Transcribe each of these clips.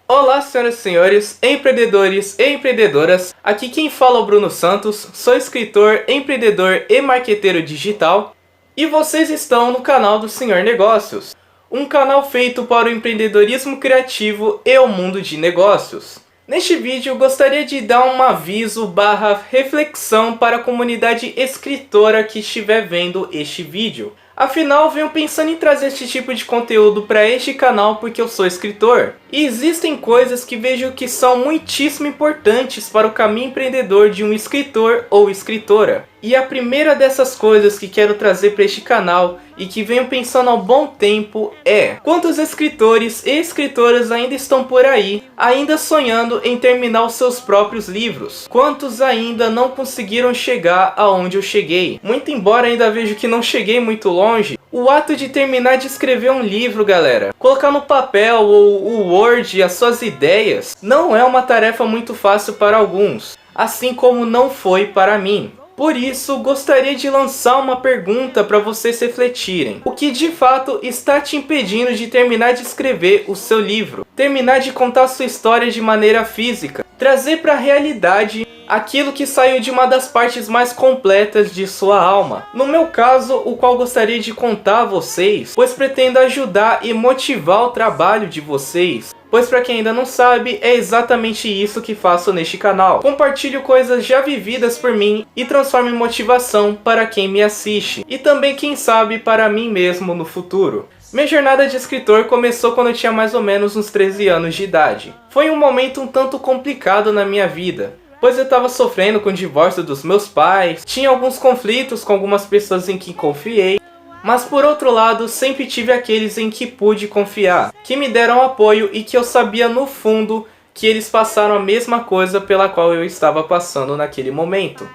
Olá, senhoras e senhores, empreendedores e empreendedoras. Aqui quem fala é o Bruno Santos, sou escritor, empreendedor e marqueteiro digital. E vocês estão no canal do Senhor Negócios, um canal feito para o empreendedorismo criativo e o mundo de negócios. Neste vídeo eu gostaria de dar um aviso / reflexão para a comunidade escritora que estiver vendo este vídeo. Afinal, venho pensando em trazer este tipo de conteúdo para este canal porque eu sou escritor. E existem coisas que vejo que são muitíssimo importantes para o caminho empreendedor de um escritor ou escritora. E a primeira dessas coisas que quero trazer para este canal e que venho pensando há um bom tempo é: quantos escritores e escritoras ainda estão por aí, ainda sonhando em terminar os seus próprios livros? Quantos ainda não conseguiram chegar aonde eu cheguei? Muito embora ainda vejo que não cheguei muito longe, o ato de terminar de escrever um livro, galera, colocar no papel ou o Word as suas ideias, não é uma tarefa muito fácil para alguns, assim como não foi para mim. Por isso, gostaria de lançar uma pergunta para vocês refletirem. O que de fato está te impedindo de terminar de escrever o seu livro? Terminar de contar sua história de maneira física? Trazer para a realidade aquilo que saiu de uma das partes mais completas de sua alma. No meu caso, o qual gostaria de contar a vocês, pois pretendo ajudar e motivar o trabalho de vocês. Pois para quem ainda não sabe, é exatamente isso que faço neste canal. Compartilho coisas já vividas por mim e transformo em motivação para quem me assiste. E também, quem sabe, para mim mesmo no futuro. Minha jornada de escritor começou quando eu tinha mais ou menos uns 13 anos de idade. Foi um momento um tanto complicado na minha vida, pois eu estava sofrendo com o divórcio dos meus pais, tinha alguns conflitos com algumas pessoas em quem confiei, mas por outro lado sempre tive aqueles em que pude confiar, que me deram apoio e que eu sabia no fundo que eles passaram a mesma coisa pela qual eu estava passando naquele momento.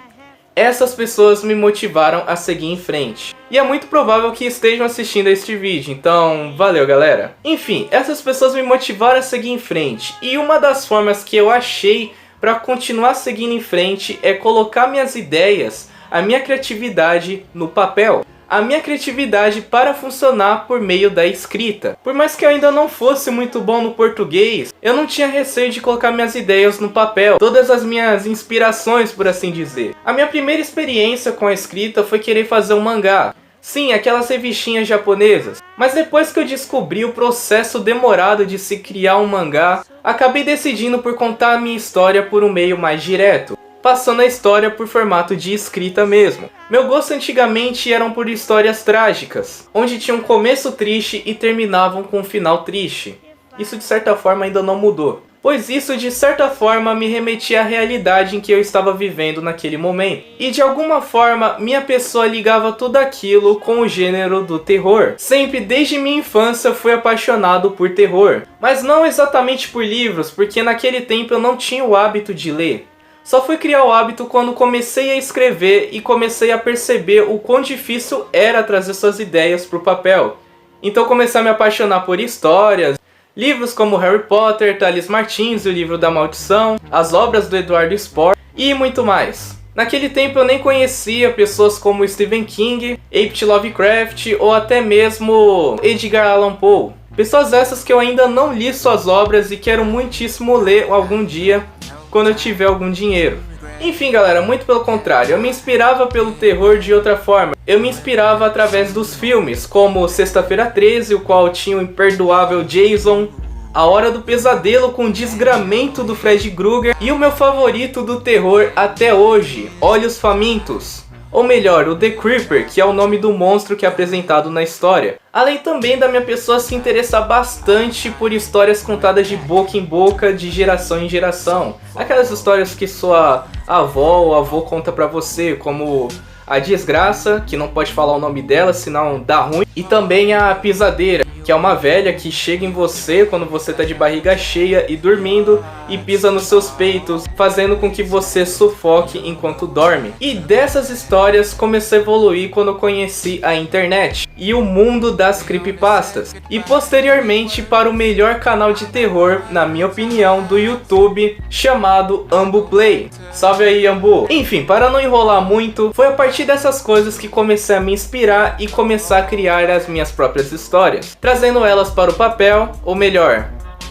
Essas pessoas me motivaram a seguir em frente. E é muito provável que estejam assistindo a este vídeo, então valeu, galera. Enfim, essas pessoas me motivaram a seguir em frente, e uma das formas que eu achei para continuar seguindo em frente é colocar minhas ideias, a minha criatividade no papel. A minha criatividade para funcionar por meio da escrita. Por mais que eu ainda não fosse muito bom no português, eu não tinha receio de colocar minhas ideias no papel, todas as minhas inspirações, por assim dizer. A minha primeira experiência com a escrita foi querer fazer um mangá. Sim, aquelas revistinhas japonesas. Mas depois que eu descobri o processo demorado de se criar um mangá, acabei decidindo por contar a minha história por um meio mais direto, passando a história por formato de escrita mesmo. Meu gosto antigamente eram por histórias trágicas, onde tinha um começo triste e terminavam com um final triste. Isso de certa forma ainda não mudou, pois isso de certa forma me remetia à realidade em que eu estava vivendo naquele momento. E de alguma forma minha pessoa ligava tudo aquilo com o gênero do terror. Sempre desde minha infância fui apaixonado por terror, mas não exatamente por livros, porque naquele tempo eu não tinha o hábito de ler. Só fui criar o hábito quando comecei a escrever e comecei a perceber o quão difícil era trazer suas ideias para o papel. Então comecei a me apaixonar por histórias, livros como Harry Potter, Thales Martins, o livro da maldição, as obras do Eduardo Spohr e muito mais. Naquele tempo eu nem conhecia pessoas como Stephen King, H.P. Lovecraft ou até mesmo Edgar Allan Poe. Pessoas essas que eu ainda não li suas obras e quero muitíssimo ler algum dia, quando eu tiver algum dinheiro. Enfim, galera, muito pelo contrário, eu me inspirava pelo terror de outra forma. Eu me inspirava através dos filmes, como Sexta-feira 13, o qual tinha o imperdoável Jason, A Hora do Pesadelo com o desgramento do Fred Krueger, e o meu favorito do terror até hoje, Olhos Famintos. Ou melhor, o The Creeper, que é o nome do monstro que é apresentado na história. Além também da minha pessoa se interessar bastante por histórias contadas de boca em boca, de geração em geração. Aquelas histórias que sua avó ou avô conta pra você, como a Desgraça, que não pode falar o nome dela, senão dá ruim. E também a Pisadeira, que é uma velha que chega em você quando você tá de barriga cheia e dormindo e pisa nos seus peitos, fazendo com que você sufoque enquanto dorme. E dessas histórias comecei a evoluir quando eu conheci a internet e o mundo das creepypastas. E posteriormente para o melhor canal de terror, na minha opinião, do YouTube, chamado Ambu Play. Salve aí, Ambu! Enfim, para não enrolar muito, foi a partir dessas coisas que comecei a me inspirar e começar a criar as minhas próprias histórias, trazendo elas para o papel, ou melhor,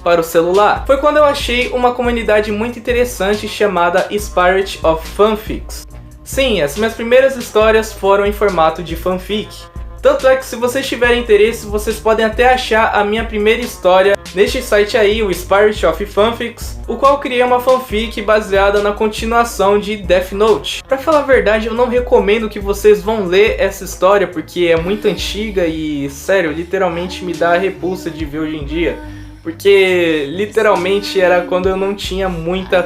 para o celular. Foi quando eu achei uma comunidade muito interessante chamada Spirit of Fanfics. Sim, as minhas primeiras histórias foram em formato de fanfic. Tanto é que se vocês tiverem interesse, vocês podem até achar a minha primeira história neste site aí, o Spirit of Fanfics, o qual criei uma fanfic baseada na continuação de Death Note. Pra falar a verdade, eu não recomendo que vocês vão ler essa história, porque é muito antiga e, sério, literalmente me dá repulsa de ver hoje em dia. Porque literalmente era quando eu não tinha muita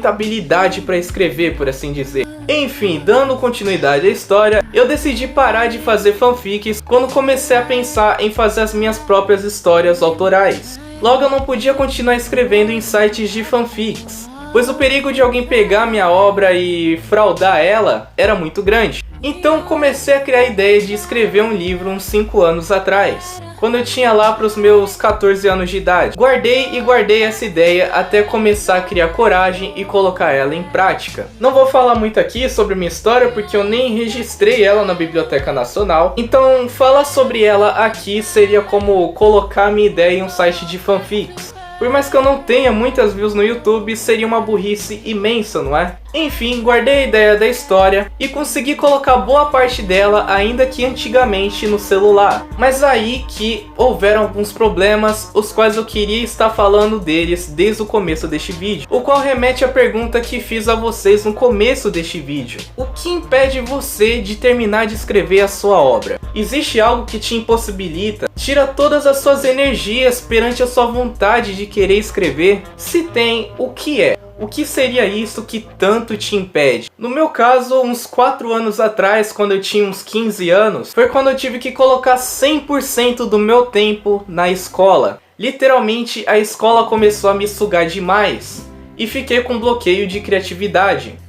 habilidade para escrever, por assim dizer. Enfim, dando continuidade à história, eu decidi parar de fazer fanfics quando comecei a pensar em fazer as minhas próprias histórias autorais. Logo eu não podia continuar escrevendo em sites de fanfics, pois o perigo de alguém pegar minha obra e fraudar ela era muito grande. Então comecei a criar a ideia de escrever um livro uns 5 anos atrás, quando eu tinha lá para os meus 14 anos de idade. Guardei essa ideia até começar a criar coragem e colocar ela em prática. Não vou falar muito aqui sobre minha história porque eu nem registrei ela na Biblioteca Nacional, então falar sobre ela aqui seria como colocar minha ideia em um site de fanfics. Por mais que eu não tenha muitas views no YouTube, seria uma burrice imensa, não é? Enfim, guardei a ideia da história e consegui colocar boa parte dela, ainda que antigamente, no celular. Mas aí que houveram alguns problemas, os quais eu queria estar falando deles desde o começo deste vídeo. O qual remete à pergunta que fiz a vocês no começo deste vídeo. O que impede você de terminar de escrever a sua obra? Existe algo que te impossibilita? Tira todas as suas energias perante a sua vontade de querer escrever? Se tem, o que é? O que seria isso que tanto te impede? No meu caso, uns 4 anos atrás, quando eu tinha uns 15 anos, foi quando eu tive que colocar 100% do meu tempo na escola. Literalmente, a escola começou a me sugar demais e fiquei com bloqueio de criatividade.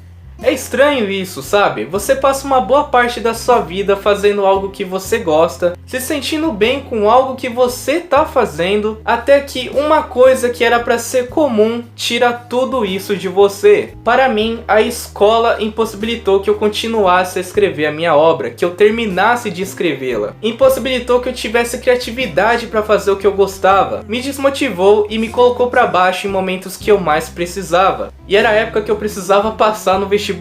É estranho isso, sabe? Você passa uma boa parte da sua vida fazendo algo que você gosta, se sentindo bem com algo que você tá fazendo, até que uma coisa que era pra ser comum tira tudo isso de você. Para mim, a escola impossibilitou que eu continuasse a escrever a minha obra, que eu terminasse de escrevê-la. Impossibilitou que eu tivesse criatividade para fazer o que eu gostava. Me desmotivou e me colocou para baixo em momentos que eu mais precisava. E era a época que eu precisava passar no vestibular.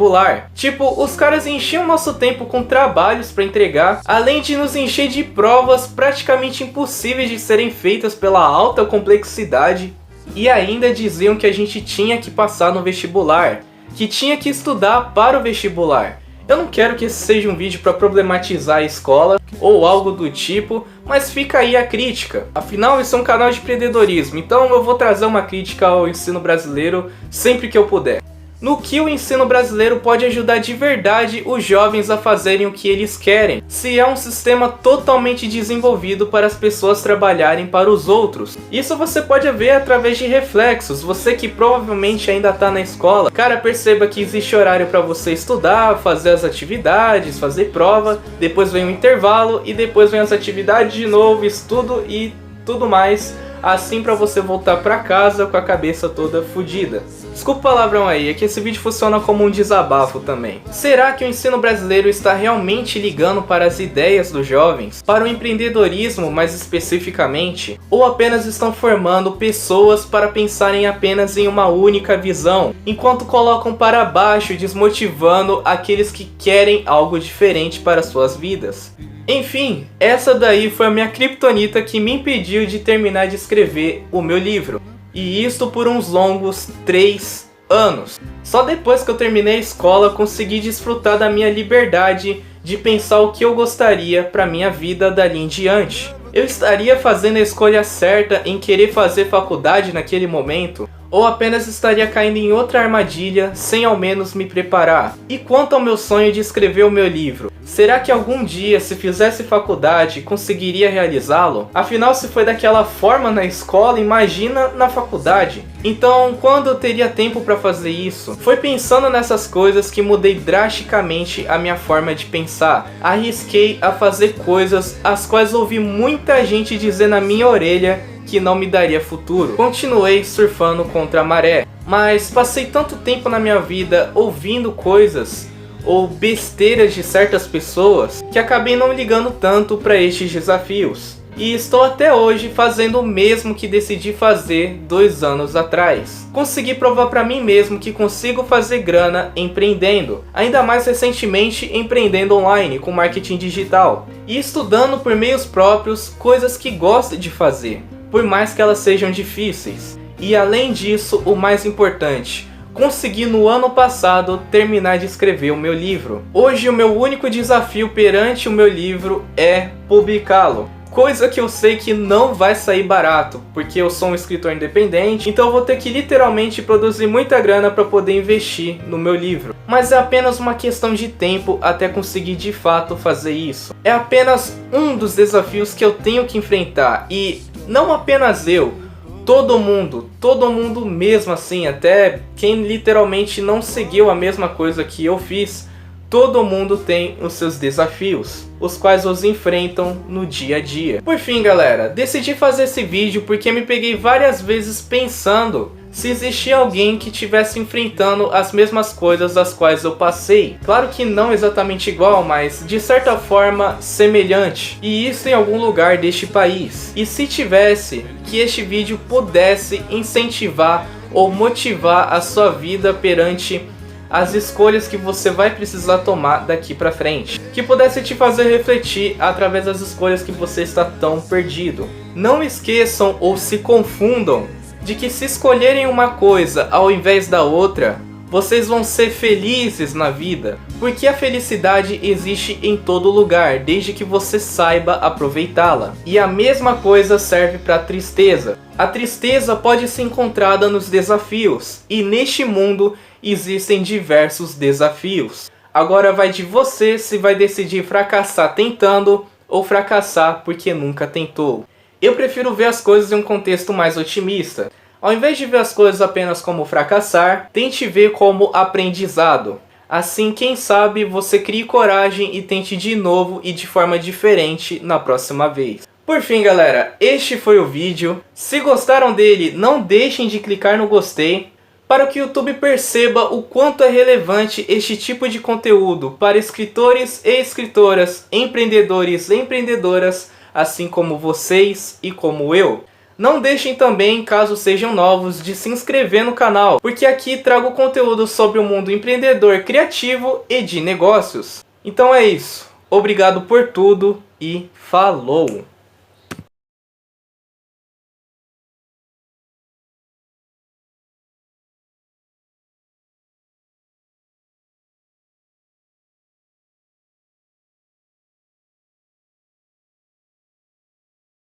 Tipo, os caras enchiam nosso tempo com trabalhos para entregar, além de nos encher de provas praticamente impossíveis de serem feitas pela alta complexidade, e ainda diziam que a gente tinha que passar no vestibular, que tinha que estudar para o vestibular. Eu não quero que esse seja um vídeo para problematizar a escola ou algo do tipo, mas fica aí a crítica. Afinal, isso é um canal de empreendedorismo, então eu vou trazer uma crítica ao ensino brasileiro sempre que eu puder. No que o ensino brasileiro pode ajudar de verdade os jovens a fazerem o que eles querem, se é um sistema totalmente desenvolvido para as pessoas trabalharem para os outros. Isso você pode ver através de reflexos. Você que provavelmente ainda está na escola, cara, perceba que existe horário para você estudar, fazer as atividades, fazer prova, depois vem o intervalo e depois vem as atividades de novo, estudo e tudo mais, assim para você voltar para casa com a cabeça toda fodida. Desculpa o palavrão aí, é que esse vídeo funciona como um desabafo também. Será que o ensino brasileiro está realmente ligando para as ideias dos jovens? Para o empreendedorismo mais especificamente? Ou apenas estão formando pessoas para pensarem apenas em uma única visão, enquanto colocam para baixo, desmotivando aqueles que querem algo diferente para suas vidas? Enfim, essa daí foi a minha criptonita que me impediu de terminar de escrever o meu livro. E isto por uns longos 3 anos. Só depois que eu terminei a escola consegui desfrutar da minha liberdade de pensar o que eu gostaria para minha vida dali em diante. Eu estaria fazendo a escolha certa em querer fazer faculdade naquele momento? Ou apenas estaria caindo em outra armadilha sem ao menos me preparar? E quanto ao meu sonho de escrever o meu livro? Será que algum dia, se fizesse faculdade, conseguiria realizá-lo? Afinal, se foi daquela forma na escola, imagina na faculdade. Então, quando eu teria tempo para fazer isso? Foi pensando nessas coisas que mudei drasticamente a minha forma de pensar. Arrisquei a fazer coisas as quais ouvi muita gente dizer na minha orelha que não me daria futuro. Continuei surfando contra a maré, mas passei tanto tempo na minha vida ouvindo coisas ou besteiras de certas pessoas que acabei não ligando tanto para estes desafios. e estou até hoje fazendo o mesmo que decidi fazer 2 anos atrás. Consegui provar para mim mesmo que consigo fazer grana empreendendo, ainda mais recentemente empreendendo online com marketing digital e estudando por meios próprios coisas que gosto de fazer, por mais que elas sejam difíceis. E além disso, o mais importante, consegui no ano passado terminar de escrever o meu livro. Hoje o meu único desafio perante o meu livro é publicá-lo. Coisa que eu sei que não vai sair barato, porque eu sou um escritor independente, então eu vou ter que literalmente produzir muita grana para poder investir no meu livro. Mas é apenas uma questão de tempo até conseguir de fato fazer isso. É apenas um dos desafios que eu tenho que enfrentar, e não apenas eu, todo mundo mesmo assim, até quem literalmente não seguiu a mesma coisa que eu fiz, todo mundo tem os seus desafios, os quais os enfrentam no dia a dia. Por fim, galera, decidi fazer esse vídeo porque me peguei várias vezes pensando se existia alguém que estivesse enfrentando as mesmas coisas das quais eu passei. Claro que não exatamente igual, mas de certa forma semelhante, e isso em algum lugar deste país. E se tivesse, que este vídeo pudesse incentivar ou motivar a sua vida perante as escolhas que você vai precisar tomar daqui pra frente, que pudesse te fazer refletir através das escolhas que você está tão perdido. Não esqueçam ou se confundam de que se escolherem uma coisa ao invés da outra, vocês vão ser felizes na vida, porque a felicidade existe em todo lugar, desde que você saiba aproveitá-la. E a mesma coisa serve para a tristeza. A tristeza pode ser encontrada nos desafios, e neste mundo existem diversos desafios. Agora vai de você se vai decidir fracassar tentando ou fracassar porque nunca tentou. Eu prefiro ver as coisas em um contexto mais otimista. Ao invés de ver as coisas apenas como fracassar, tente ver como aprendizado. Assim, quem sabe você crie coragem e tente de novo e de forma diferente na próxima vez. Por fim, galera, este foi o vídeo. Se gostaram dele, não deixem de clicar no gostei, para que o YouTube perceba o quanto é relevante este tipo de conteúdo para escritores e escritoras, empreendedores e empreendedoras, assim como vocês e como eu. Não deixem também, caso sejam novos, de se inscrever no canal, porque aqui trago conteúdo sobre o mundo empreendedor, criativo e de negócios. Então é isso. Obrigado por tudo e falou!